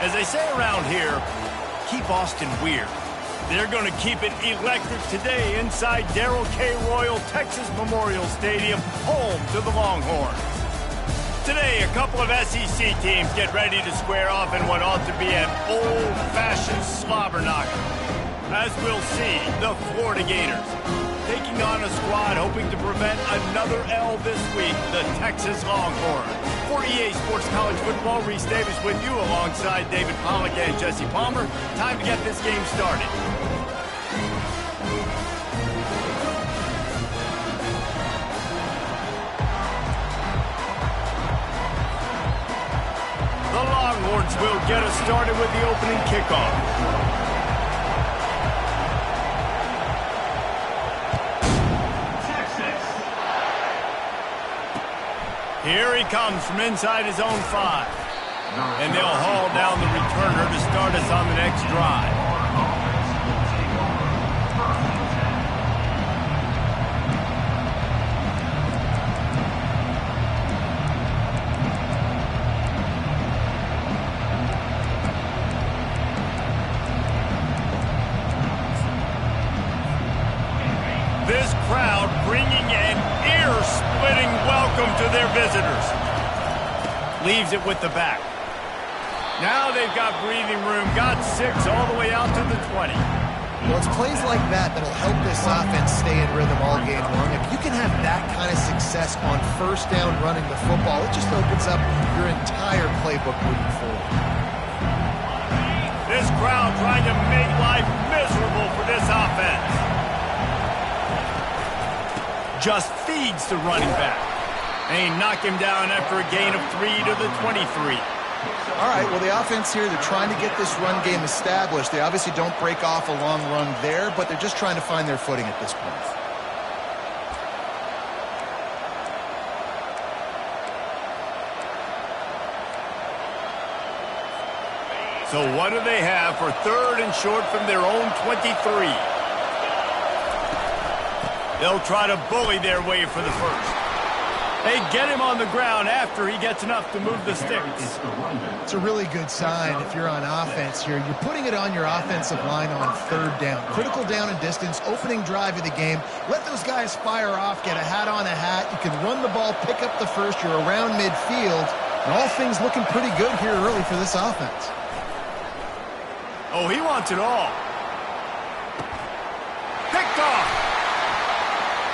As they say around here, keep Austin weird. They're going to keep it electric today inside Darrell K. Royal Texas Memorial Stadium, home to the Longhorns. Today, a couple of SEC teams get ready to square off in what ought to be an old-fashioned slobber knocker. As we'll see, the Florida Gators taking on a squad hoping to prevent another L this week, the Texas Longhorns. For EA Sports College Football, Reese Davis with you alongside David Pollack and Jesse Palmer. Time to get this game started. The Longhorns will get us started with the opening kickoff. Here he comes from inside his own 5. And they'll haul down the returner to start us on the next drive. This crowd bringing an ear-splitting welcome to their visitors. Leaves it with the back. Now they've got breathing room. Got 6 all the way out to the 20. Well, it's plays like that that'll help this offense stay in rhythm all game long. If you can have that kind of success on first down running the football, it just opens up your entire playbook moving forward. This crowd trying to make life miserable for this offense. Just feeds the running back. They knock him down after a gain of 3 to the 23. All right, well, the offense here, they're trying to get this run game established. They obviously don't break off a long run there, but they're just trying to find their footing at this point. So what do they have for 3rd and short from their own 23? They'll try to bully their way for the first. They get him on the ground after he gets enough to move the sticks. It's a really good sign if you're on offense here. You're putting it on your offensive line on 3rd down. Critical down and distance, opening drive of the game. Let those guys fire off, get a hat on a hat. You can run the ball, pick up the first. You're around midfield. And all things looking pretty good here early for this offense. Oh, he wants it all. Picked off.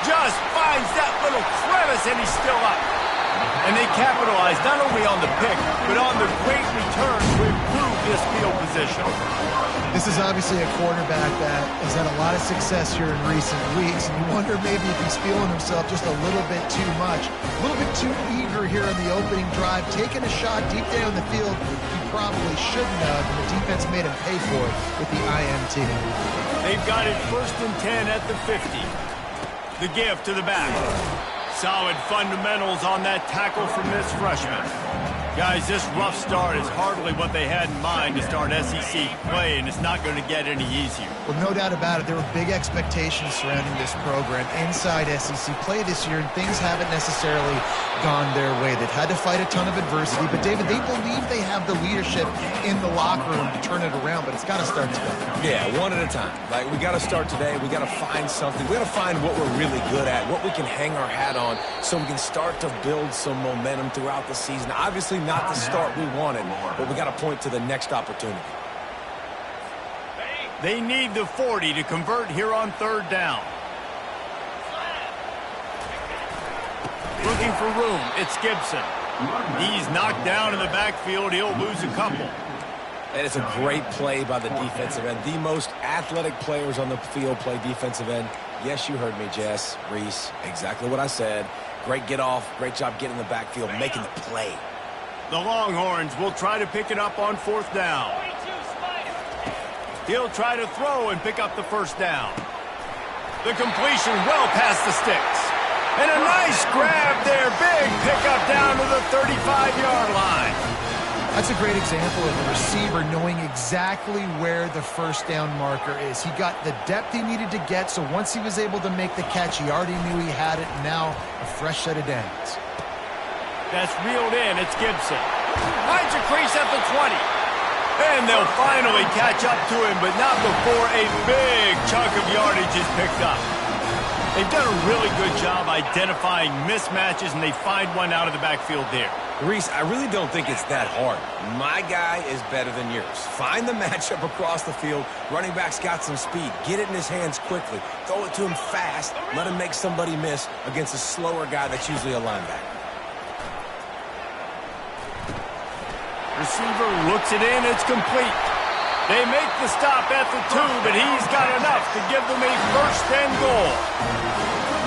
Just finds that little crevice, and he's still up. And they capitalize not only on the pick, but on the great return to improve this field position. This is obviously a quarterback that has had a lot of success here in recent weeks, and you wonder maybe if he's feeling himself just a little bit too much, a little bit too eager here in the opening drive, taking a shot deep down the field he probably shouldn't have, and the defense made him pay for it with the INT. They've got it 1st and 10 at the 50. The give to the back. Solid fundamentals on that tackle from this freshman. Guys, this rough start is hardly what they had in mind to start SEC play, and it's not going to get any easier. Well, no doubt about it. There were big expectations surrounding this program inside SEC play this year, and things haven't necessarily gone their way. They've had to fight a ton of adversity, but, David, they believe they have the leadership in the locker room to turn it around, but it's got to start today. Yeah, one at a time. Like, we got to start today. We got to find something. We got to find what we're really good at, what we can hang our hat on, so we can start to build some momentum throughout the season. Obviously, not the start we wanted, but we got to point to the next opportunity. They need the 40 to convert here on 3rd down. Looking for room, it's Gibson. He's knocked down in the backfield. He'll lose a couple. And it's a great play by the defensive end. The most athletic players on the field play defensive end. Yes, you heard me, Jess, Reese. Exactly what I said. Great get off. Great job getting in the backfield, making the play. The Longhorns will try to pick it up on 4th down. He'll try to throw and pick up the 1st down. The completion well past the sticks. And a nice grab there. Big pickup down to the 35-yard line. That's a great example of a receiver knowing exactly where the 1st down marker is. He got the depth he needed to get, so once he was able to make the catch, he already knew he had it, and now a fresh set of downs. That's reeled in. It's Gibson. Finds a crease at the 20. And they'll finally catch up to him, but not before a big chunk of yardage is picked up. They've done a really good job identifying mismatches, and they find one out of the backfield there. Reese, I really don't think it's that hard. My guy is better than yours. Find the matchup across the field. Running back's got some speed. Get it in his hands quickly. Throw it to him fast. Let him make somebody miss against a slower guy that's usually a linebacker. Receiver looks it in. It's complete. They make the stop at the 2, but he's got enough to give them a first and goal.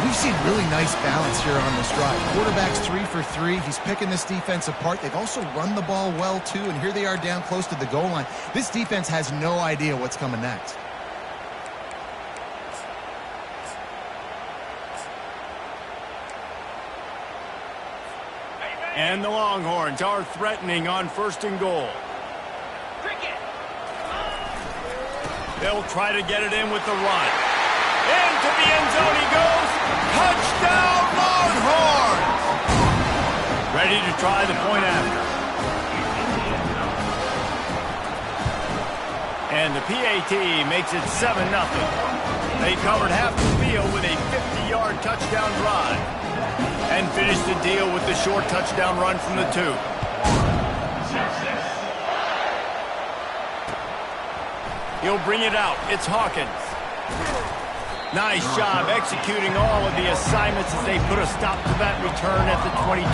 We've seen really nice balance here on this drive. Quarterback's 3 for 3. He's picking this defense apart. They've also run the ball well, too, and here they are down close to the goal line. This defense has no idea what's coming next. And the Longhorns are threatening on first and goal. They'll try to get it in with the run. Into the end zone he goes. Touchdown, Longhorns! Ready to try the point after. And the PAT makes it 7-0. They covered half the field with a 50-yard touchdown drive. And finished the deal with the short touchdown run from the 2. He'll bring it out. It's Hawkins. Nice job executing all of the assignments as they put a stop to that return at the 22.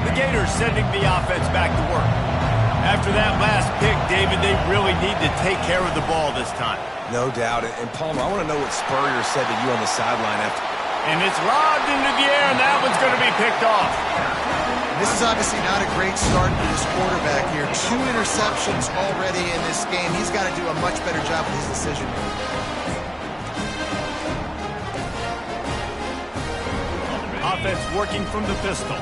The Gators sending the offense back to work. After that last pick, David, they really need to take care of the ball this time. No doubt. And Palmer, I want to know what Spurrier said to you on the sideline after. And it's lobbed into the air, and that one's going to be picked off. This is obviously not a great start for this quarterback here. 2 interceptions already in this game. He's got to do a much better job with his decision. Offense working from the pistol.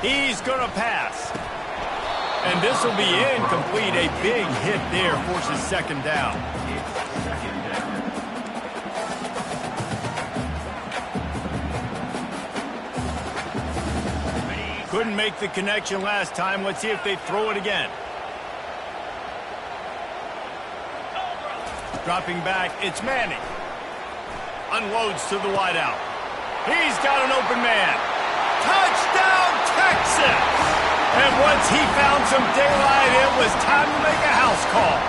He's going to pass. And this will be incomplete. A big hit there forces second down. Couldn't make the connection last time. Let's see if they throw it again. Dropping back, it's Manning. Unloads to the wideout. He's got an open man. Touchdown, Texas! And once he found some daylight, it was time to make a house call.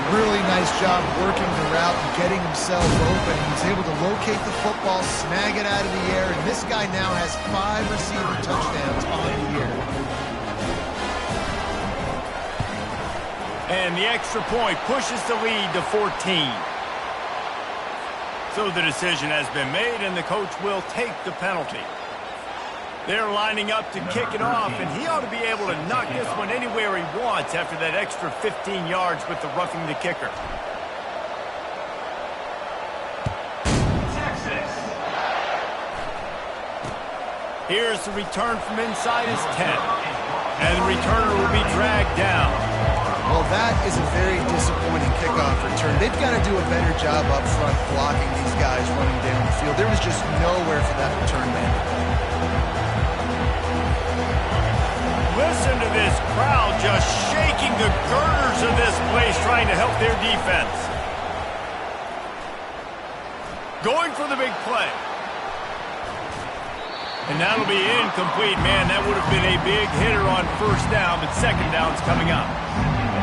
Really nice job working the route and getting himself open. He was able to locate the football, snag it out of the air, and this guy now has 5 receiver touchdowns on the year. And the extra point pushes the lead to 14. So the decision has been made, and the coach will take the penalty. They're lining up to kick it off, and he ought to be able to knock this one anywhere he wants after that extra 15 yards with the roughing the kicker. Here's the return from inside his 10. And the returner will be dragged down. Well, that is a very disappointing kickoff return. They've got to do a better job up front blocking these guys running down the field. There was just nowhere for that return man. Listen to this crowd just shaking the girders of this place trying to help their defense. Going for the big play. And that'll be incomplete, man. That would have been a big hitter on first down, but second down's coming up.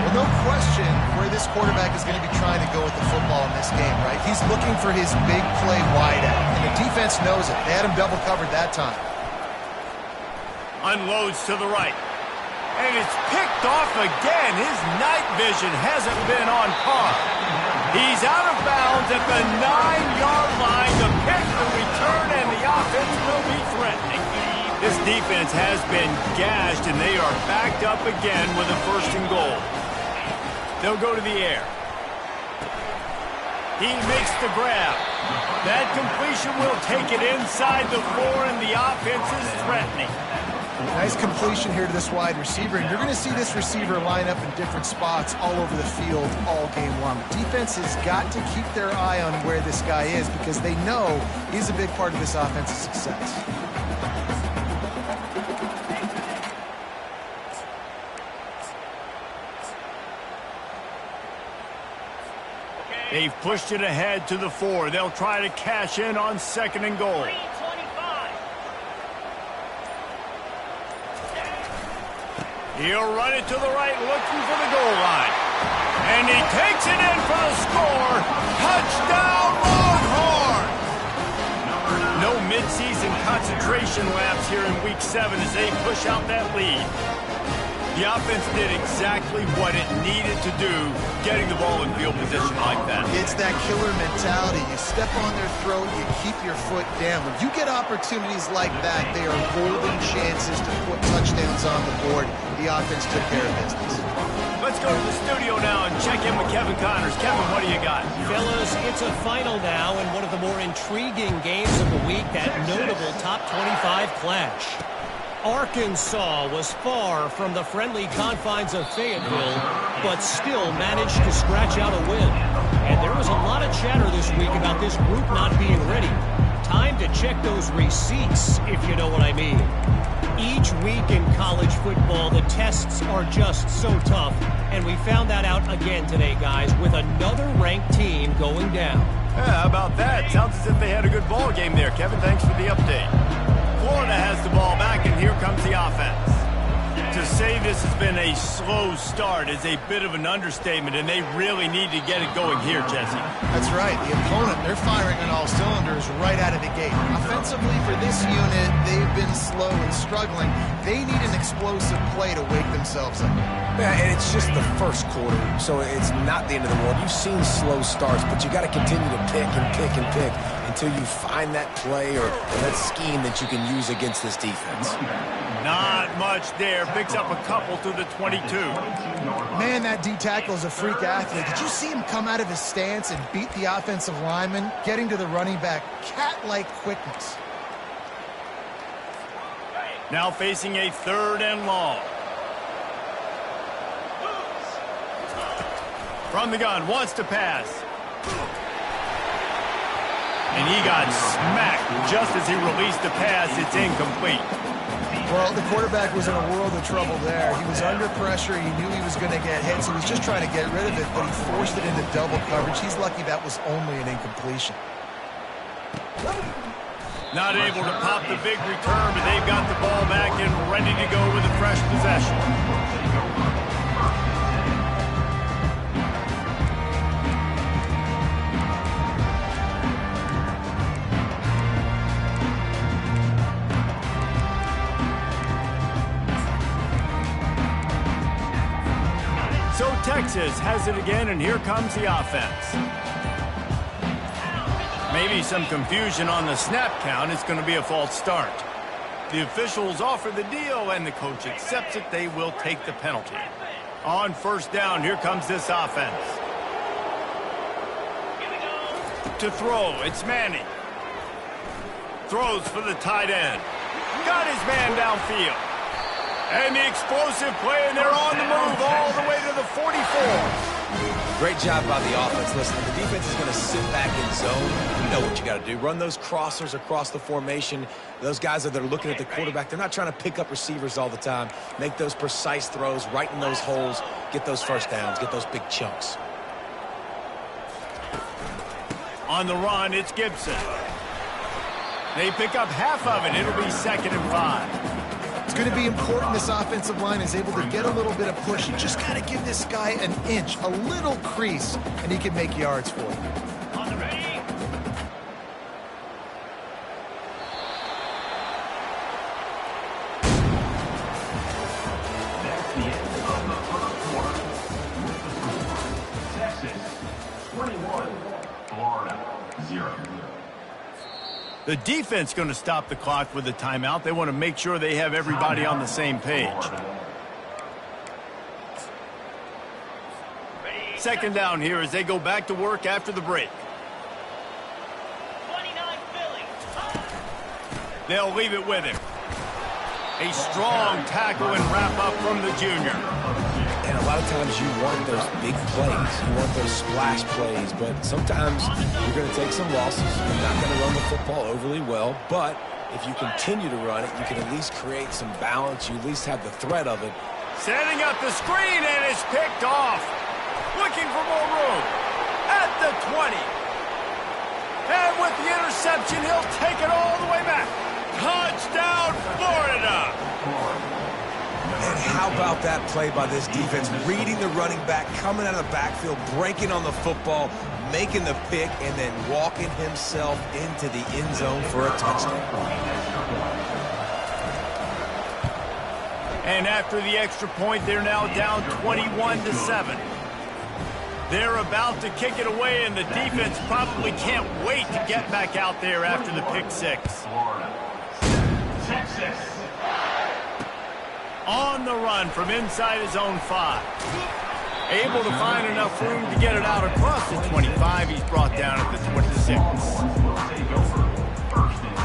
Well, no question where this quarterback is going to be trying to go with the football in this game, right? He's looking for his big play wideout, and the defense knows it. They had him double covered that time. Unloads to the right. And it's picked off again. His night vision hasn't been on par. He's out of bounds at the 9-yard line to pick the return, and the offense will be threatening. This defense has been gashed, and they are backed up again with a first and goal. They'll go to the air. He makes the grab. That completion will take it inside the 4, and the offense is threatening. Nice completion here to this wide receiver, and you're going to see this receiver line up in different spots all over the field all game long. Defense has got to keep their eye on where this guy is because they know he's a big part of this offense's success. They've pushed it ahead to the 4. They'll try to cash in on 2nd and goal. He'll run it to the right, looking for the goal line. And he takes it in for the score. Touchdown, Longhorn! No midseason concentration laps here in Week 7 as they push out that lead. The offense did exactly what it needed to do, getting the ball in field position like that. It's that killer mentality. You step on their throat, you keep your foot down. When you get opportunities like that, they are golden chances to put touchdowns on the board. The offense took care of business. Let's go to the studio now and check in with Kevin Connors. Kevin, what do you got? Fellas, it's a final now in one of the more intriguing games of the week, that notable top 25 clash. Arkansas was far from the friendly confines of Fayetteville, but still managed to scratch out a win. And there was a lot of chatter this week about this group not being ready. Time to check those receipts, if you know what I mean. Each week in college football, the tests are just so tough, and we found that out again today, guys, with another ranked team going down. Yeah, how about that? Sounds as if they had a good ball game there. Kevin, thanks for the update. Florida has the ball back, and here comes the offense. To say this has been a slow start is a bit of an understatement, and they really need to get it going here, Jesse. That's right. The opponent, they're firing on all cylinders right out of the gate. Offensively, for this unit, they've been slow and struggling. They need an explosive play to wake themselves up. Yeah, and it's just the first quarter, so it's not the end of the world. You've seen slow starts, but you got to continue to pick and pick and pick until you find that play or that scheme that you can use against this defense. Not much there. Picks up a couple to the 22. Man, that D tackle is a freak athlete. Did you see him come out of his stance and beat the offensive lineman, getting to the running back? Cat-like quickness. Now facing a 3rd and long. From the gun, wants to pass. And he got smacked just as he released the pass. It's incomplete. Well, the quarterback was in a world of trouble there. He was under pressure. He knew he was going to get hit, so he was just trying to get rid of it, but he forced it into double coverage. He's lucky that was only an incompletion. Not able to pop the big return, but they've got the ball back and ready to go with a fresh possession. So Texas has it again, and here comes the offense. Maybe some confusion on the snap count. It's going to be a false start. The officials offer the deal, and the coach accepts it. They will take the penalty. On 1st down, here comes this offense. To throw, it's Manning. Throws for the tight end. Got his man downfield. And the explosive play, and they're on the move all the way to the 44. Great job by the offense. Listen, the defense is going to sit back in zone. You know what you got to do. Run those crossers across the formation. Those guys that are looking at the quarterback, they're not trying to pick up receivers all the time. Make those precise throws right in those holes. Get those first downs. Get those big chunks. On the run, it's Gibson. They pick up half of it. It'll be 2nd and 5. It's going to be important this offensive line is able to get a little bit of push. You just got to give this guy an inch, a little crease, and he can make yards for you. On the ready. That's the end of the 1st quarter. Texas 21, Florida 0. The defense going to stop the clock with a timeout. They want to make sure they have everybody on the same page. 2nd down here as they go back to work after the break. 29 Philly. They'll leave it with him. A strong tackle and wrap-up from the junior. And a lot of times you want those big plays. You want those splash plays. But sometimes you're going to take some losses. You're not going to run the football overly well. But if you continue to run it, you can at least create some balance. You at least have the threat of it. Setting up the screen, and it's picked off. Looking for more room. At the 20. And with the interception, he'll take it all the way back. Touchdown, Florida! And how about that play by this defense? Reading the running back, coming out of the backfield, breaking on the football, making the pick, and then walking himself into the end zone for a touchdown. And after the extra point, they're now down 21-7. They're about to kick it away, and the defense probably can't wait to get back out there after the pick six. Texas. On the run from inside his own 5. Able to find enough room to get it out across the 25. He's brought down at the 26. Will take over. First and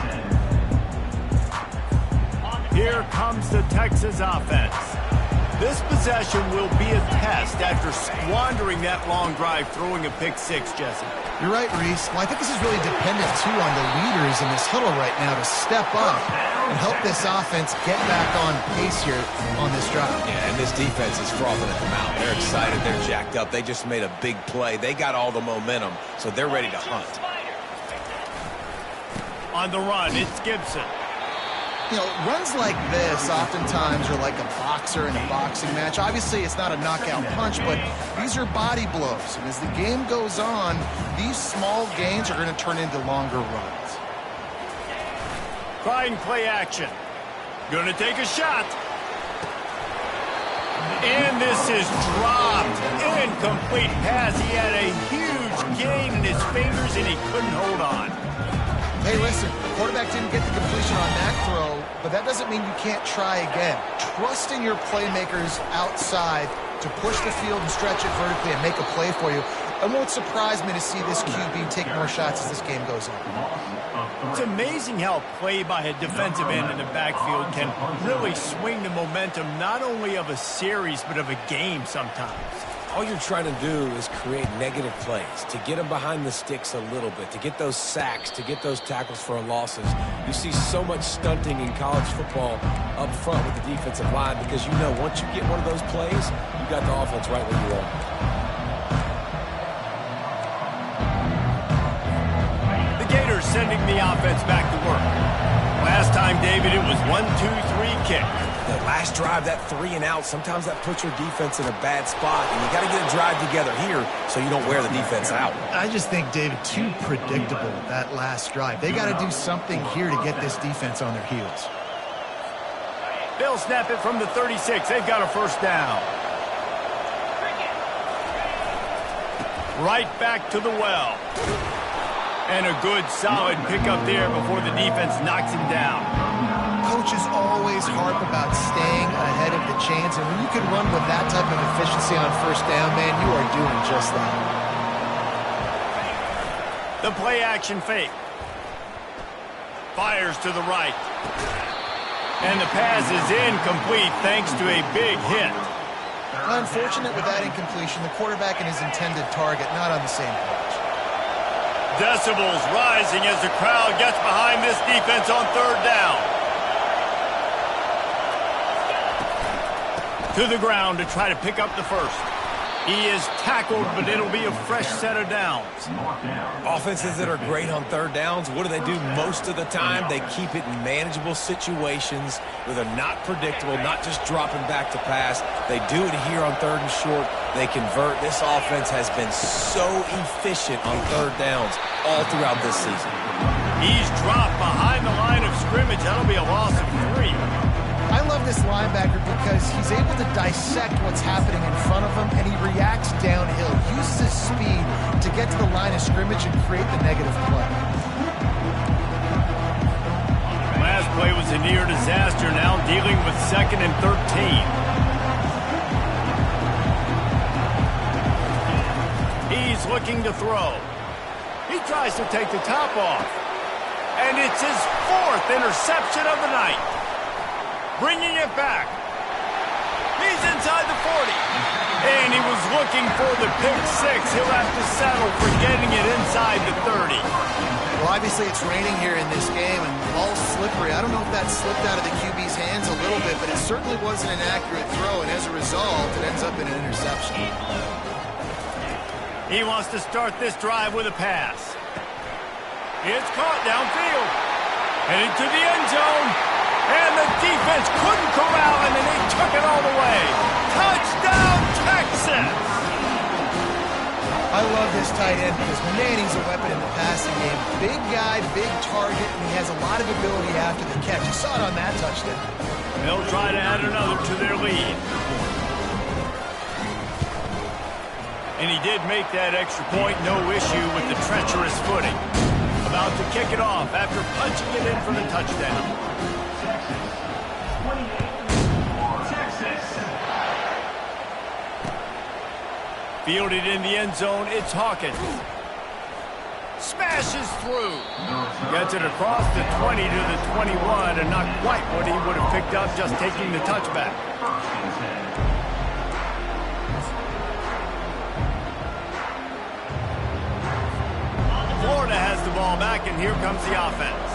10. Here comes the Texas offense. This possession will be a test after squandering that long drive throwing a pick six, Jesse. You're right, Reese. Well, I think this is really dependent, too, on the leaders in this huddle right now to step up and help this offense get back on pace here on this drive. Yeah, and this defense is frothing at the mouth. They're excited. They're jacked up. They just made a big play. They got all the momentum, so they're ready to hunt. On the run, it's Gibson. You know, runs like this oftentimes are like a boxer in a boxing match. Obviously, it's not a knockout punch, but these are body blows. And as the game goes on, these small gains are going to turn into longer runs. Trying play action. Gonna take a shot. And this is dropped. Incomplete pass. He had a huge gain in his fingers, and he couldn't hold on. Hey, listen, the quarterback didn't get the completion on that throw, but that doesn't mean you can't try again. Trust in your playmakers outside to push the field and stretch it vertically and make a play for you. It won't surprise me to see this QB take more shots as this game goes on. It's amazing how play by a defensive end in the backfield can really swing the momentum not only of a series but of a game sometimes. All you're trying to do is create negative plays, to get them behind the sticks a little bit, to get those sacks, to get those tackles for losses. You see so much stunting in college football up front with the defensive line because you know once you get one of those plays, you got the offense right where you want. The Gators sending the offense back to work. Last time, David, it was 1-2-3 kick. The last drive, that 3 and out, sometimes that puts your defense in a bad spot, and you got to get a drive together here so you don't wear the defense out. I just think, David, too predictable, that last drive. They got to do something here to get this defense on their heels. They'll snap it from the 36. They've got a first down. Right back to the well. And a good, solid pickup there before the defense knocks him down. Coaches always harp about staying ahead of the chains, and when you can run with that type of efficiency on first down, man, you are doing just that. The play-action fake. Fires to the right. And the pass is incomplete thanks to a big hit. Unfortunate with that incompletion, the quarterback and his intended target not on the same page. Decibels rising as the crowd gets behind this defense on third down. To the ground to try to pick up the first. He is tackled, but it'll be a fresh set of downs. Offenses that are great on third downs, what do they do most of the time? They keep it in manageable situations where they're not predictable, not just dropping back to pass. They do it here on third and short. They convert. This offense has been so efficient on third downs all throughout this season. He's dropped behind the line of scrimmage. That'll be a loss of 3. I love this linebacker because he's able to dissect what's happening in front of him, and he reacts downhill, uses his speed to get to the line of scrimmage and create the negative play. Last play was a near disaster, now dealing with 2nd and 13. He's looking to throw. He tries to take the top off. And it's his 4th interception of the night. bringing it back. He's inside the 40. And he was looking for the pick six. He'll have to settle for getting it inside the 30. Well, obviously it's raining here in this game, and the ball's slippery. I don't know if that slipped out of the QB's hands a little bit, but it certainly wasn't an accurate throw, and as a result, it ends up in an interception. He wants to start this drive with a pass. It's caught downfield. Heading to the end zone. And the defense couldn't corral him, and he took it all the way. Touchdown, Texas! I love this tight end because Manning's a weapon in the passing game. Big guy, big target, and he has a lot of ability after the catch. You saw it on that touchdown. They'll try to add another to their lead. And he did make that extra point, no issue with the treacherous footing. About to kick it off after punching it in for the touchdown. Fielded in the end zone, it's Hawkins. Smashes through. Gets it across the 20 to the 21, and not quite what he would have picked up just taking the touchback. Florida has the ball back, and here comes the offense.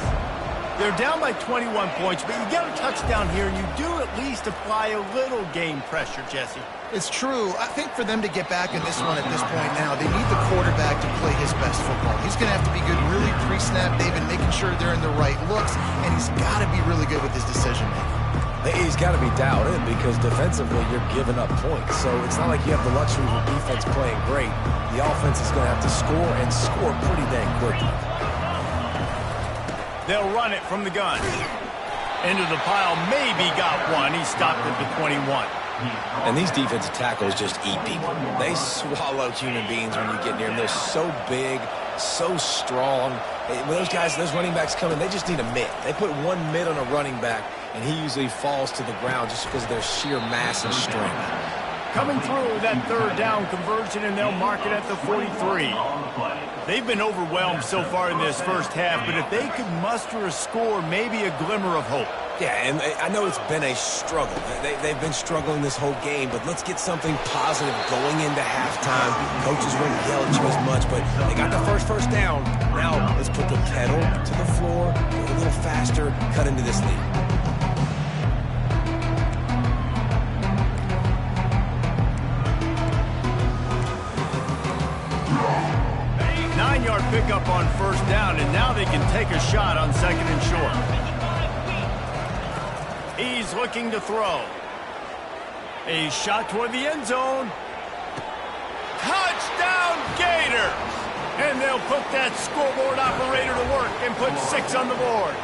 They're down by 21 points, but you get a touchdown here, and you do at least apply a little game pressure, Jesse. It's true. I think for them to get back in this one at this point now, they need the quarterback to play his best football. He's going to have to be good really pre-snap, David, making sure they're in the right looks, and he's got to be really good with his decision-making. He's got to be dialed in because defensively you're giving up points. So it's not like you have the luxury of the defense playing great. The offense is going to have to score and score pretty dang quickly. They'll run it from the gun. Into the pile, maybe got one. He stopped at the 21. And these defensive tackles just eat people. They swallow human beings when you get near them. They're so big, so strong. When those guys, those running backs come in, they just need a mid. They put one mid on a running back, and he usually falls to the ground just because of their sheer mass and strength. Coming through that third down conversion, and they'll mark it at the 43. They've been overwhelmed so far in this first half, but if they could muster a score, maybe a glimmer of hope. Yeah, and I know it's been a struggle. They've been struggling this whole game, but let's get something positive going into halftime. Coaches won't yell at you as much, but they got the first down. Now let's put the pedal to the floor, go a little faster, cut into this lead. 9-yard pickup on first down, and now they can take a shot on second and short. He's looking to throw. A shot toward the end zone. Touchdown, Gators! And they'll put that scoreboard operator to work and put 6 on the board.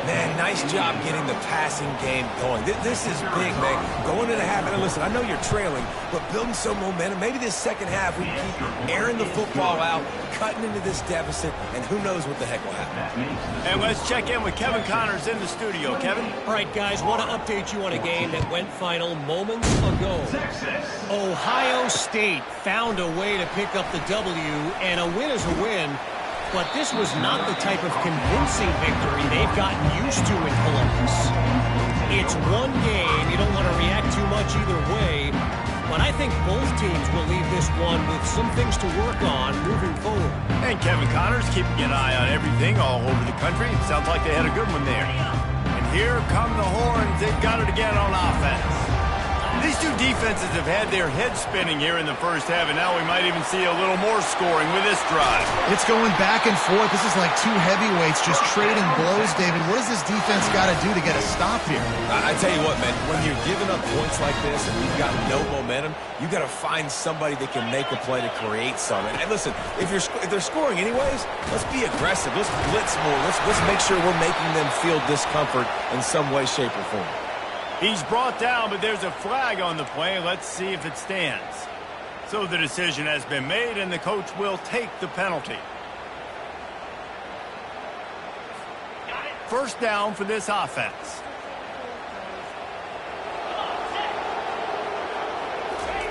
Man, nice job getting the passing game going. This is big, man. Going into half, and listen, I know you're trailing, but building some momentum. Maybe this second half we keep airing the football out, cutting into this deficit, and who knows what the heck will happen. And let's check in with Kevin Connors in the studio. Kevin? All right, guys, want to update you on a game that went final moments ago. Ohio State found a way to pick up the W, and a win is a win. But this was not the type of convincing victory they've gotten used to in Columbus. It's one game. You don't want to react too much either way. But I think both teams will leave this one with some things to work on moving forward. And Kevin Connors keeping an eye on everything all over the country. Sounds like they had a good one there. And here come the horns. They've got it again on offense. These two defenses have had their heads spinning here in the first half, and now we might even see a little more scoring with this drive. It's going back and forth. This is like two heavyweights just trading blows, David. What does this defense got to do to get a stop here? I tell you what, man, when you're giving up points like this and you've got no momentum, you got to find somebody that can make a play to create something. And listen, if they're scoring anyways, let's be aggressive. Let's blitz more. Let's make sure we're making them feel discomfort in some way, shape, or form. He's brought down, but there's a flag on the play. Let's see if it stands. So the decision has been made, and the coach will take the penalty. First down for this offense.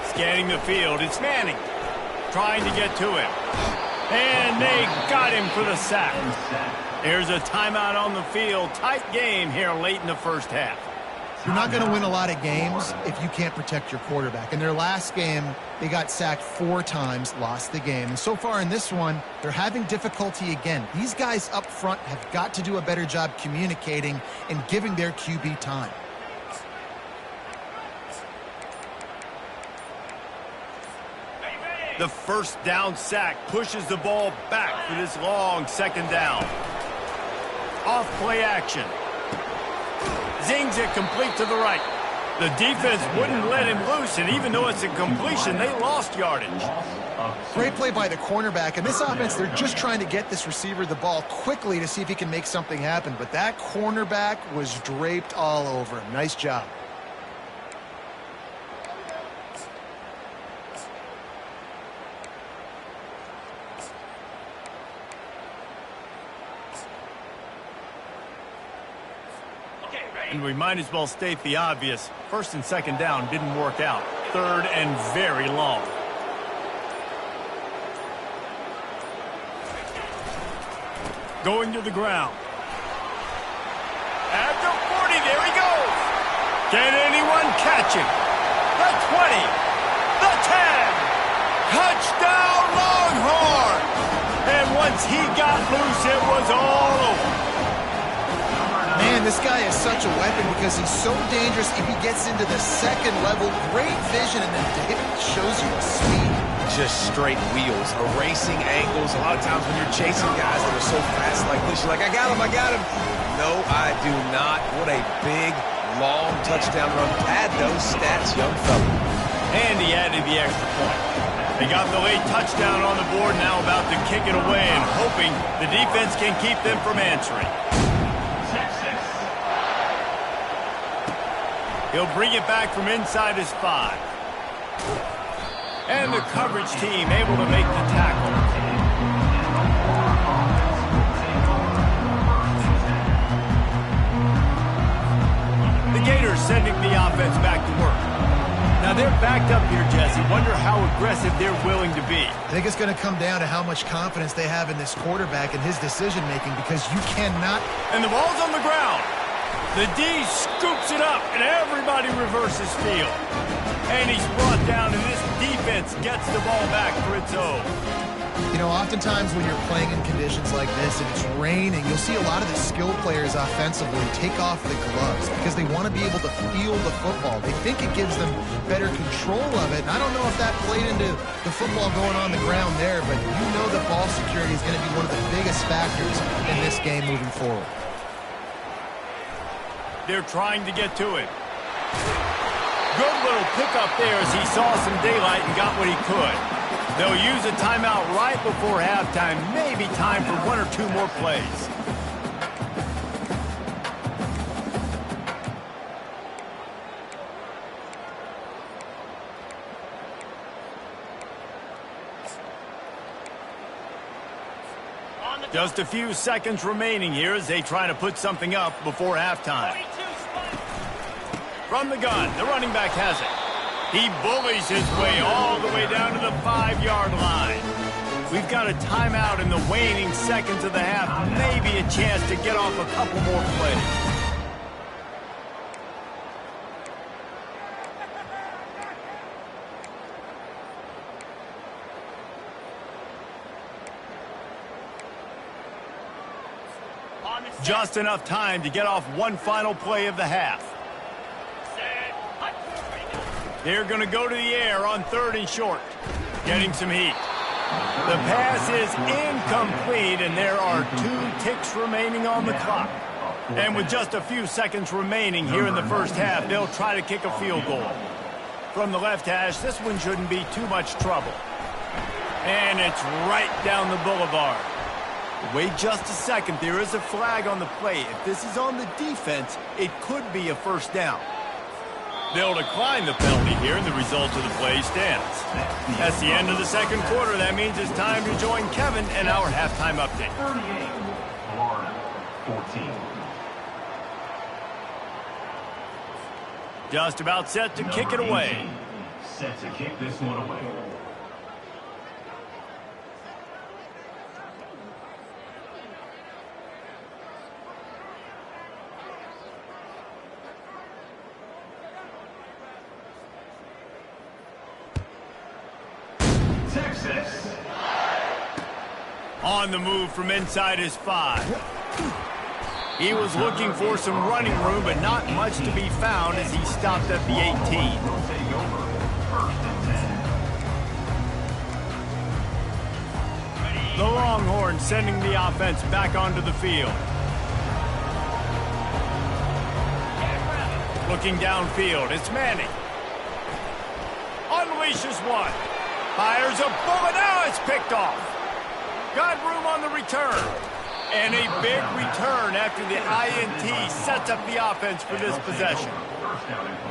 Scanning the field, it's Manning. Trying to get to him. And they got him for the sack. There's a timeout on the field. Tight game here late in the first half. You're not going to win a lot of games if you can't protect your quarterback. In their last game, they got sacked 4 times, lost the game. And so far in this one, they're having difficulty again. These guys up front have got to do a better job communicating and giving their QB time. The first down sack pushes the ball back for this long second down. Off play action. Zings it complete to the right. The defense wouldn't let him loose, and even though it's a completion, they lost yardage. Great play by the cornerback. And this offense, they're just trying to get this receiver the ball quickly to see if he can make something happen. But that cornerback was draped all over him. Nice job. And we might as well state the obvious. First and second down didn't work out. Third and very long. Going to the ground. At the 40, there he goes. Can anyone catch him? The 20, the 10. Touchdown Longhorn. And once he got loose, it was all over. Man, this guy is such a weapon because he's so dangerous if he gets into the second level. Great vision, and then David shows you the speed. Just straight wheels, erasing angles. A lot of times when you're chasing guys that are so fast like this, you're like, I got him, I got him. No, I do not. What a big, long touchdown run. Pad those stats, young fella. And he added the extra point. They got the late touchdown on the board, now about to kick it away and hoping the defense can keep them from answering. He'll bring it back from inside his 5. And the coverage team able to make the tackle. The Gators sending the offense back to work. Now they're backed up here, Jesse. Wonder how aggressive they're willing to be. I think it's going to come down to how much confidence they have in this quarterback and his decision-making, because you cannot... And the ball's on the ground. The D scoops it up, and everybody reverses field. And he's brought down, and this defense gets the ball back for its own. You know, oftentimes when you're playing in conditions like this and it's raining, you'll see a lot of the skill players offensively take off the gloves because they want to be able to feel the football. They think it gives them better control of it. And I don't know if that played into the football going on the ground there, but you know that ball security is going to be one of the biggest factors in this game moving forward. They're trying to get to it. Good little pickup there as he saw some daylight and got what he could. They'll use a timeout right before halftime. Maybe time for 1 or 2 more plays. Just a few seconds remaining here as they try to put something up before halftime. From the gun, the running back has it. He bullies his way all the way down to the 5-yard line. We've got a timeout in the waning seconds of the half. Maybe a chance to get off a couple more plays. Just enough time to get off one final play of the half. They're going to go to the air on 3rd and short. Getting some heat. The pass is incomplete, and there are 2 ticks remaining on the clock. And with just a few seconds remaining here in the first half, they'll try to kick a field goal. From the left hash, this one shouldn't be too much trouble. And it's right down the boulevard. Wait just a second. There is a flag on the play. If this is on the defense, it could be a first down. They'll decline the penalty here, and the result of the play stands. That's the end of the second quarter. That means it's time to join Kevin and our halftime update. 38, Florida, 14. Just about set to kick it away. Set to kick this one away. Texas. On the move from inside his 5. He was looking for some running room, but not much to be found as he stopped at the 18. Take over. 1st and 10. The Longhorns sending the offense back onto the field. Looking downfield, it's Manning. Unleashes one. Fires a bullet. Now it's picked off. Got room on the return. And a big return after the INT sets up the offense for this possession.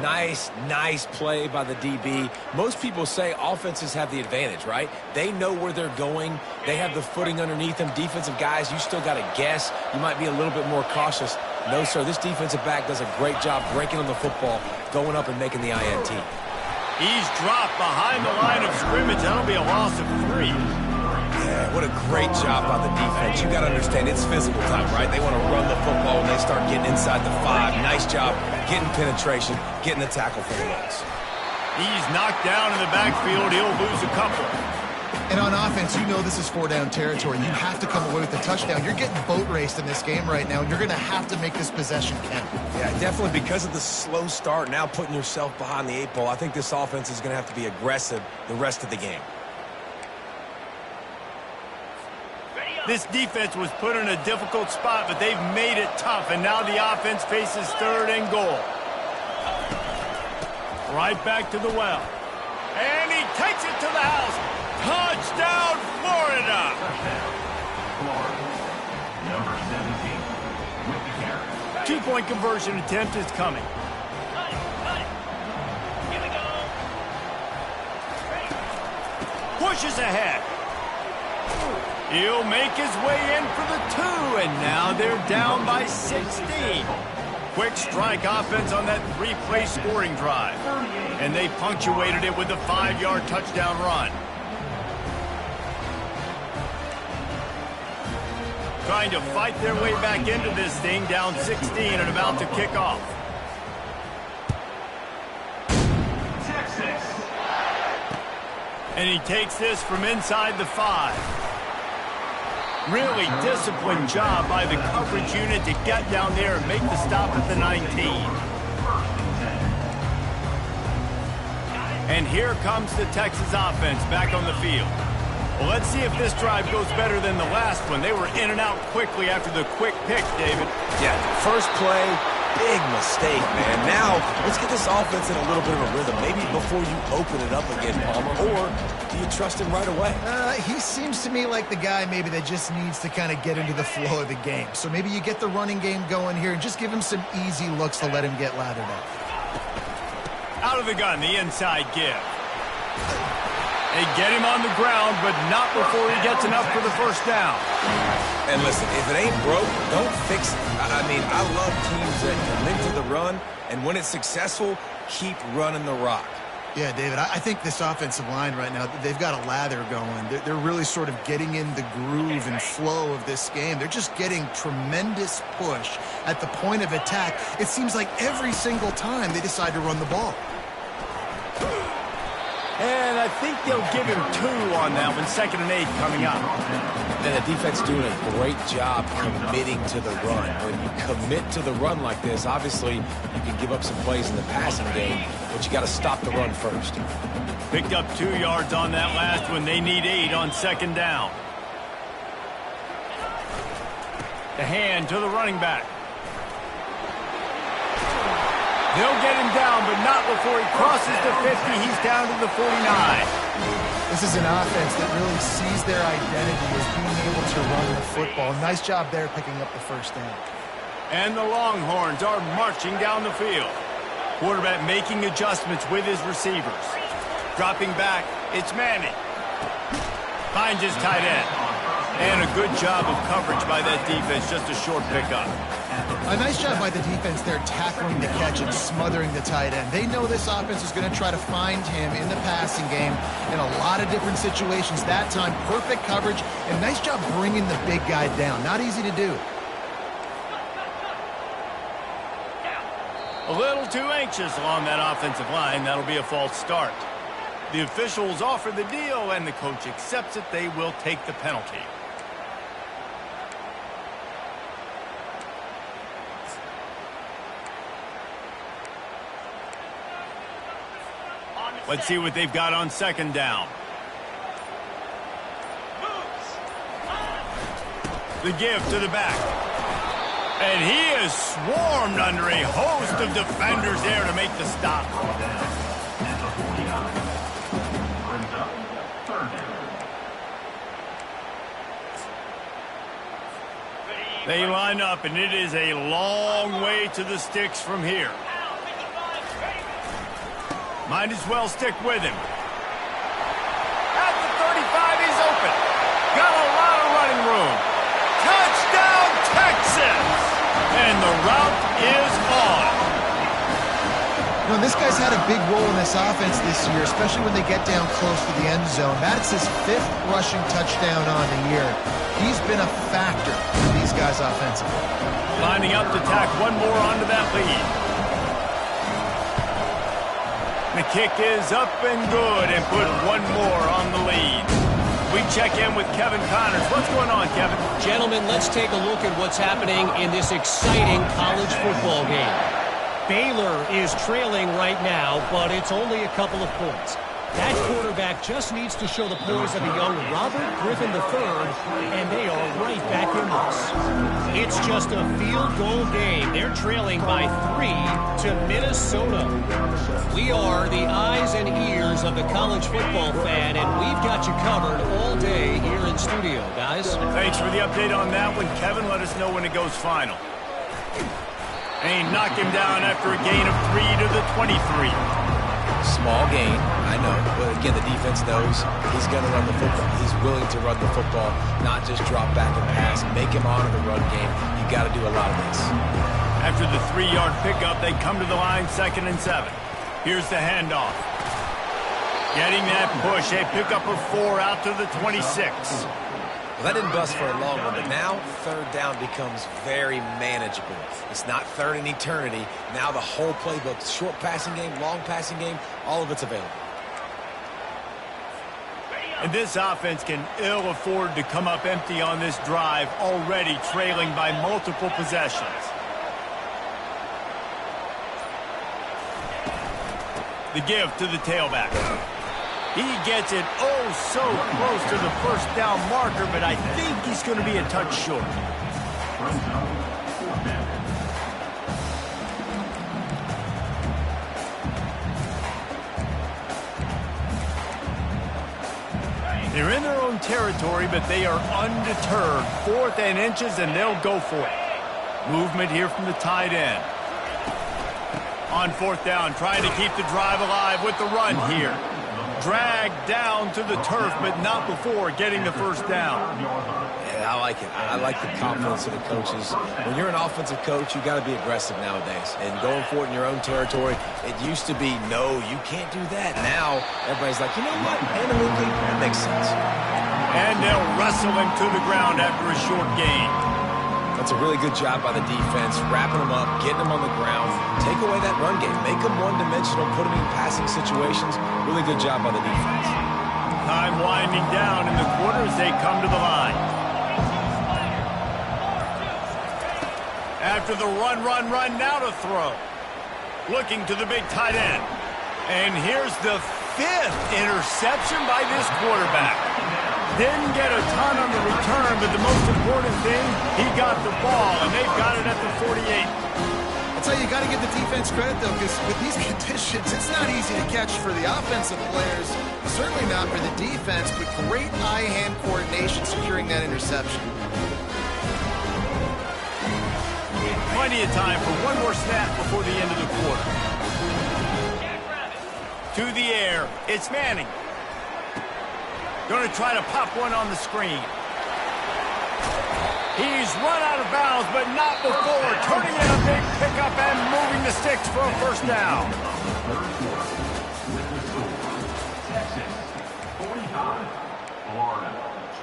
Nice play by the DB. Most people say offenses have the advantage, right? They know where they're going. They have the footing underneath them. Defensive guys, you still got to guess. You might be a little bit more cautious. No, sir, this defensive back does a great job breaking on the football, going up and making the INT. He's dropped behind the line of scrimmage. That'll be a loss of 3. Yeah, what a great job by the defense. You got to understand, it's physical time, right? They want to run the football when they start getting inside the 5. Nice job getting penetration, getting the tackle for the loss. He's knocked down in the backfield. He'll lose a couple. And on offense, you know this is 4-down territory. You have to come away with a touchdown. You're getting boat raced in this game right now, and you're going to have to make this possession count. Yeah, definitely because of the slow start, now putting yourself behind the 8 ball. I think this offense is going to have to be aggressive the rest of the game. This defense was put in a difficult spot, but they've made it tough, and now the offense faces 3rd and goal. Right back to the well. And he takes it to the house. Touchdown, Florida! Florida. Number 17 with the carry. 2-point conversion attempt is coming. Pushes ahead. He'll make his way in for the 2, and now they're down by 16. Quick strike offense on that 3-play scoring drive. And they punctuated it with a 5-yard touchdown run. Trying to fight their way back into this thing, down 16 and about to kick off. Texas. And he takes this from inside the 5. Really disciplined job by the coverage unit to get down there and make the stop at the 19. 1st and 10. And here comes the Texas offense back on the field. Well, let's see if this drive goes better than the last one. They were in and out quickly after the quick pick, David. Yeah, first play, big mistake, man. Now, let's get this offense in a little bit of a rhythm. Maybe before you open it up again, Palmer, or do you trust him right away? He seems to me like the guy maybe that just needs to kind of get into the flow of the game. So maybe you get the running game going here and just give him some easy looks to let him get lathered up. Out of the gun, the inside give. They get him on the ground, but not before he gets enough for the 1st down. And listen, if it ain't broke, don't fix it. I mean, I love teams that commit to the run, and when it's successful, keep running the rock. Yeah, David, I think this offensive line right now, they've got a lather going. They're really sort of getting in the groove and flow of this game. They're just getting tremendous push at the point of attack. It seems like every single time they decide to run the ball. And I think they'll give him 2 on that one, 2nd and 8 coming up. And the defense doing a great job committing to the run. When you commit to the run like this, obviously you can give up some plays in the passing game, but you got to stop the run first. Picked up 2 yards on that last one. They need 8 on 2nd down. The hand to the running back. They'll get him down, but not before he crosses the 50. He's down to the 49. This is an offense that really sees their identity as being able to run the football. Nice job there picking up the 1st down. And the Longhorns are marching down the field. Quarterback making adjustments with his receivers. Dropping back, it's Manning. Finds his tight end. And a good job of coverage by that defense, just a short pickup. A nice job by the defense there tackling the catch and smothering the tight end. They know this offense is going to try to find him in the passing game in a lot of different situations. That time, perfect coverage, and nice job bringing the big guy down. Not easy to do. A little too anxious along that offensive line. That'll be a false start. The officials offer the deal, and the coach accepts it. They will take the penalty. Let's see what they've got on second down. The give to the back. And he is swarmed under a host of defenders there to make the stop. They line up, and it is a long way to the sticks from here. Might as well stick with him. At the 35, he's open. Got a lot of running room. Touchdown, Texas! And the route is on. You know, this guy's had a big role in this offense this year, especially when they get down close to the end zone. That's his 5th rushing touchdown on the year. He's been a factor for these guys offensively. Lining up to tack one more onto that lead. The kick is up and good, and put one more on the lead. We check in with Kevin Connors. What's going on, Kevin? Gentlemen, let's take a look at what's happening in this exciting college football game. Baylor is trailing right now, but it's only a couple of points. That quarterback just needs to show the poise of a young Robert Griffin III, and they are right back in this. It's just a field goal game. They're trailing by 3 to Minnesota. We are the eyes and ears of the college football fan, and we've got you covered all day here in studio, guys. Thanks for the update on that one, Kevin. Let us know when it goes final. And he knocked him down after a gain of 3 to the 23. Small gain, I know, but again, the defense knows he's going to run the football. He's willing to run the football, not just drop back and pass, make him honor the run game. You got to do a lot of this. After the 3-yard pickup, they come to the line, 2nd and 7. Here's the handoff. Getting that push, a pickup of 4 out to the 26. Well, that didn't bust for a long one, but now 3rd down becomes very manageable. It's not 3rd in eternity. Now the whole playbook, short passing game, long passing game, all of it's available. And this offense can ill afford to come up empty on this drive, already trailing by multiple possessions. The give to the tailback. He gets it so close to the 1st down marker, but I think he's going to be a touch short. They're in their own territory, but they are undeterred. 4th and inches, and they'll go for it. Movement here from the tight end. On 4th down, trying to keep the drive alive with the run here. Dragged down to the turf, but not before getting the 1st down. Yeah, I like it. I like the confidence of the coaches. When you're an offensive coach, you got to be aggressive nowadays. And going for it in your own territory, it used to be, no, you can't do that. Now, everybody's like, you know what? Analytically, that makes sense. And they'll wrestle him to the ground after a short gain. That's a really good job by the defense, wrapping them up, getting them on the ground. Take away that run game. Make them one-dimensional, put them in passing situations. Really good job by the defense. Time winding down in the quarter as they come to the line. After the run, now to throw. Looking to the big tight end. And here's the 5th interception by this quarterback. Didn't get a ton on the return, but the most important thing, he got the ball, and they've got it at the 48. I'll tell you, you got to give the defense credit, though, because with these conditions, it's not easy to catch for the offensive players, certainly not for the defense, but great eye-hand coordination securing that interception. Plenty of time for one more snap before the end of the quarter. To the air, it's Manning. Going to try to pop one on the screen. He's run out of bounds, but not before. Turning in a big pickup and moving the sticks for a 1st down. Texas, 45. Florida,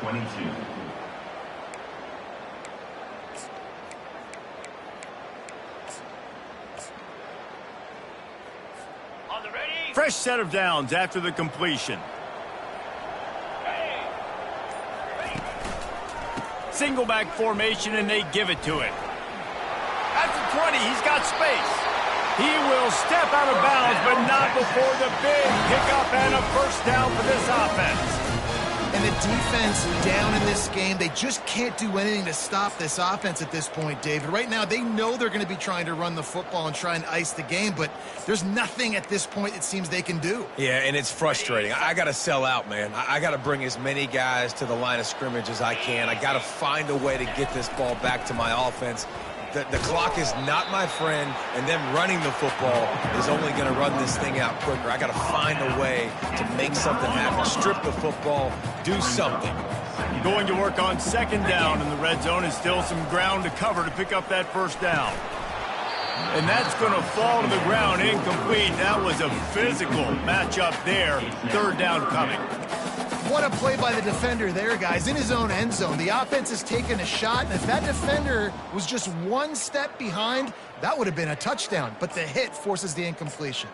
22. Fresh set of downs after the completion. Single back formation, and they give it to him. At the 20, he's got space. He will step out of bounds, but not before the big pickup and a first down for this offense. And the defense down in this game, they just can't do anything to stop this offense at this point, David. Right now, they know they're going to be trying to run the football and try and ice the game, but there's nothing at this point it seems they can do. Yeah, and it's frustrating. I got to sell out, man. I got to bring as many guys to the line of scrimmage as I can. I got to find a way to get this ball back to my offense. The clock is not my friend, and them running the football is only going to run this thing out quicker. I got to find a way to make something happen. Strip the football, do something. Going to work on second down in the red zone, is still some ground to cover to pick up that first down. And that's going to fall to the ground incomplete. That was a physical matchup there. Third down coming. What a play by the defender there, guys. In his own end zone, the offense has taken a shot, and if that defender was just one step behind, that would have been a touchdown. But the hit forces the incompletion.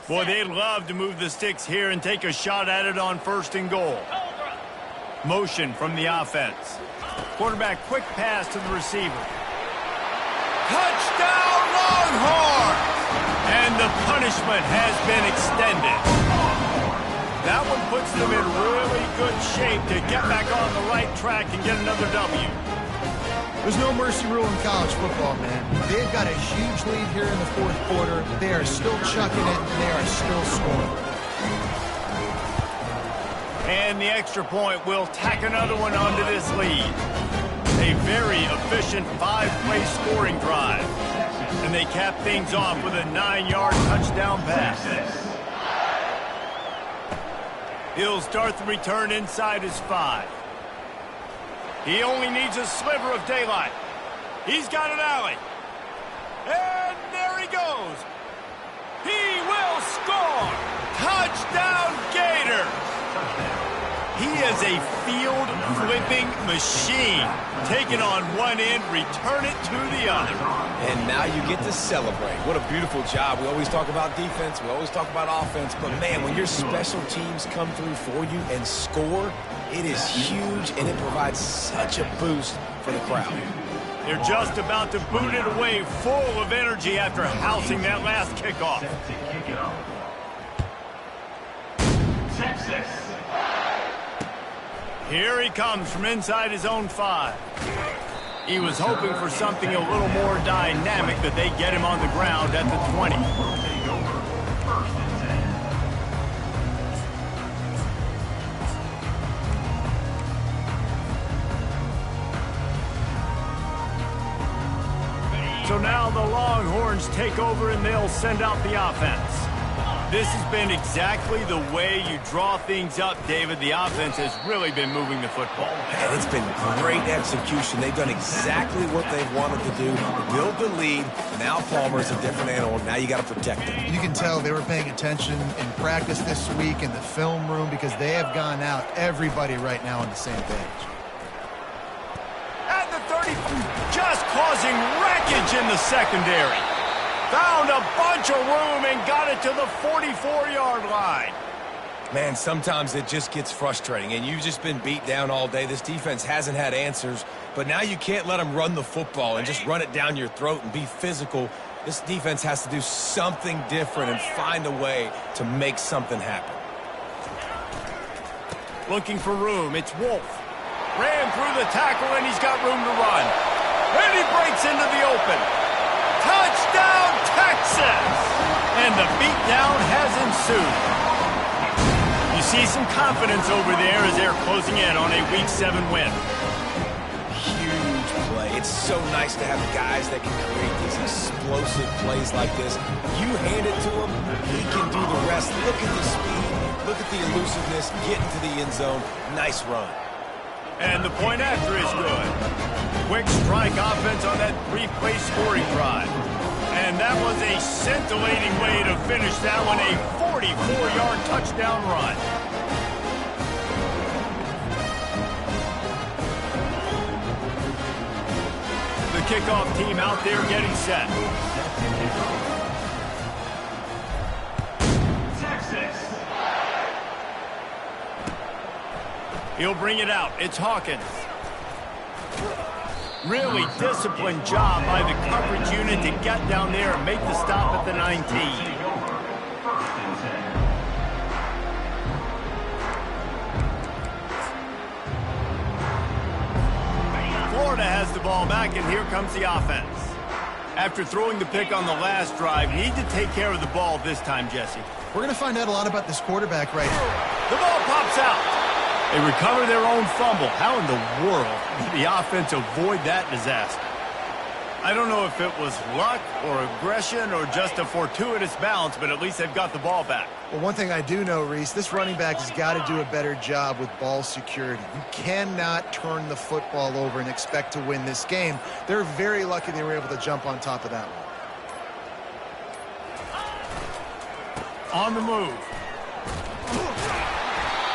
Boy, they'd love to move the sticks here and take a shot at it on first and goal. Motion from the offense. Quarterback quick pass to the receiver. Touchdown, Longhorns! And the punishment has been extended. That one puts them in really good shape to get back on the right track and get another W. There's no mercy rule in college football, man. They've got a huge lead here in the fourth quarter. They are still chucking it, and they are still scoring. And the extra point will tack another one onto this lead. A very efficient 5-play scoring drive. And they cap things off with a 9-yard touchdown pass. He'll start the return inside his 5. He only needs a sliver of daylight. He's got an alley. And there he goes. He will score. Touchdown, Gator. He is a field-flipping machine. Take it on one end, return it to the other. And now you get to celebrate. What a beautiful job. We always talk about defense. We always talk about offense. But, man, when your special teams come through for you and score, it is huge, and it provides such a boost for the crowd. They're just about to boot it away, full of energy after housing that last kickoff. Texas. Here he comes from inside his own 5. He was hoping for something a little more dynamic, that they get him on the ground at the 20. Take over. First and 10. So now the Longhorns take over and they'll send out the offense. This has been exactly the way you draw things up, David. The offense has really been moving the football. Man, it's been great execution. They've done exactly what they've wanted to do. Build the lead. Now Palmer's a different animal. Now you got to protect him. You can tell they were paying attention in practice this week in the film room, because they have gone out, everybody right now on the same page. At the 30, just causing wreckage in the secondary. Found a bunch of room and got it to the 44-yard line. Man, sometimes it just gets frustrating, and you've just been beat down all day. This defense hasn't had answers, but now you can't let them run the football and just run it down your throat and be physical. This defense has to do something different and find a way to make something happen. Looking for room, it's Wolf. Ran through the tackle, and he's got room to run. And he breaks into the open. Touchdown, Texas! And the beatdown has ensued. You see some confidence over there as they're closing in on a Week 7 win. Huge play. It's so nice to have guys that can create these explosive plays like this. You hand it to him, he can do the rest. Look at the speed. Look at the elusiveness. Get into the end zone. Nice run. And the point after is good. Quick strike offense on that 3-play scoring drive. And that was a scintillating way to finish that one, a 44-yard touchdown run. kickoff team out there getting set. He'll bring it out. It's Hawkins. Really disciplined job by the coverage unit to get down there and make the stop at the 19. Florida has the ball back, and here comes the offense. After throwing the pick on the last drive, need to take care of the ball this time, Jesse. We're going to find out a lot about this quarterback right here. The ball pops out. They recover their own fumble. How in the world did the offense avoid that disaster? I don't know if it was luck or aggression or just a fortuitous bounce, but at least they've got the ball back. Well, one thing I do know, Reese, this running back has got to do a better job with ball security. You cannot turn the football over and expect to win this game. They're very lucky they were able to jump on top of that one. On the move.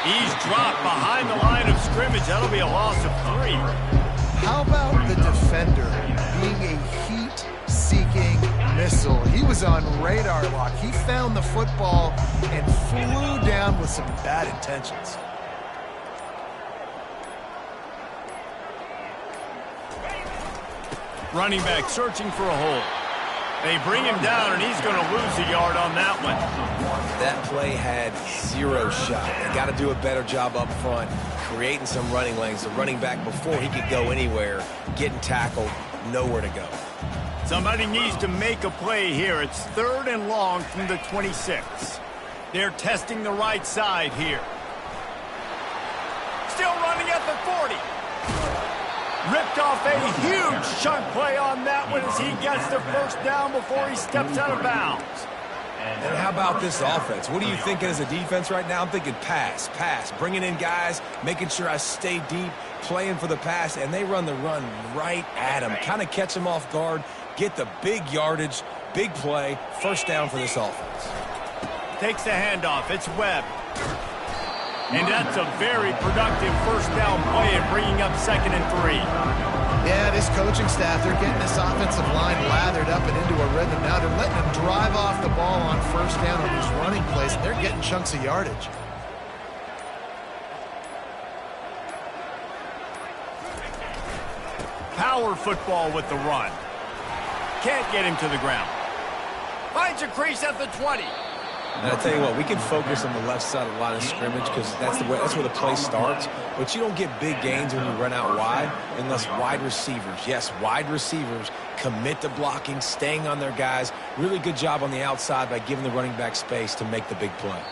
He's dropped behind the line of scrimmage. That'll be a loss of 3. How about the defender being a heat-seeking missile? He was on radar lock. He found the football and flew down with some bad intentions. Running back searching for a hole. They bring him down, and he's going to lose a yard on that one. That play had 0 shot. They got to do a better job up front, creating some running lanes. The running back, before he could go anywhere, getting tackled, nowhere to go. Somebody needs to make a play here. It's 3rd and long from the 26. They're testing the right side here. Still running at the 40. Ripped off a huge chunk play on that one as he gets the first down before he steps out of bounds. And how about this offense? What are you thinking as a defense right now? I'm thinking pass, bringing in guys, making sure I stay deep, playing for the pass, and they run the run right at him. Kind of catch him off guard, get the big yardage, big play, first down for this offense. Takes the handoff. It's Webb. And that's a very productive first down play and bringing up 2nd and 3. Yeah, this coaching staff, they're getting this offensive line lathered up and into a rhythm now. They're letting them drive off the ball on first down on these running plays, and they're getting chunks of yardage. Power football with the run. Can't get him to the ground. Finds a crease at the 20. And I tell you what, we can focus on the left side of the line of scrimmage because that's where the play starts. But you don't get big gains when you run out wide unless wide receivers, yes, wide receivers, commit to blocking, staying on their guys. Really good job on the outside by giving the running back space to make the big play.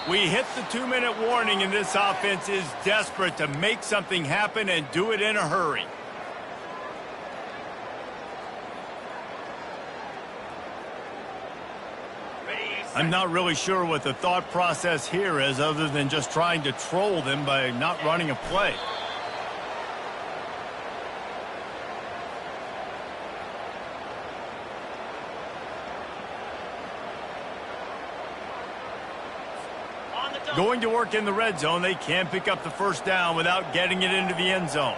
We hit the 2-minute warning, and this offense is desperate to make something happen and do it in a hurry. I'm not really sure what the thought process here is other than just trying to troll them by not running a play. Going to work in the red zone, they can't pick up the first down without getting it into the end zone.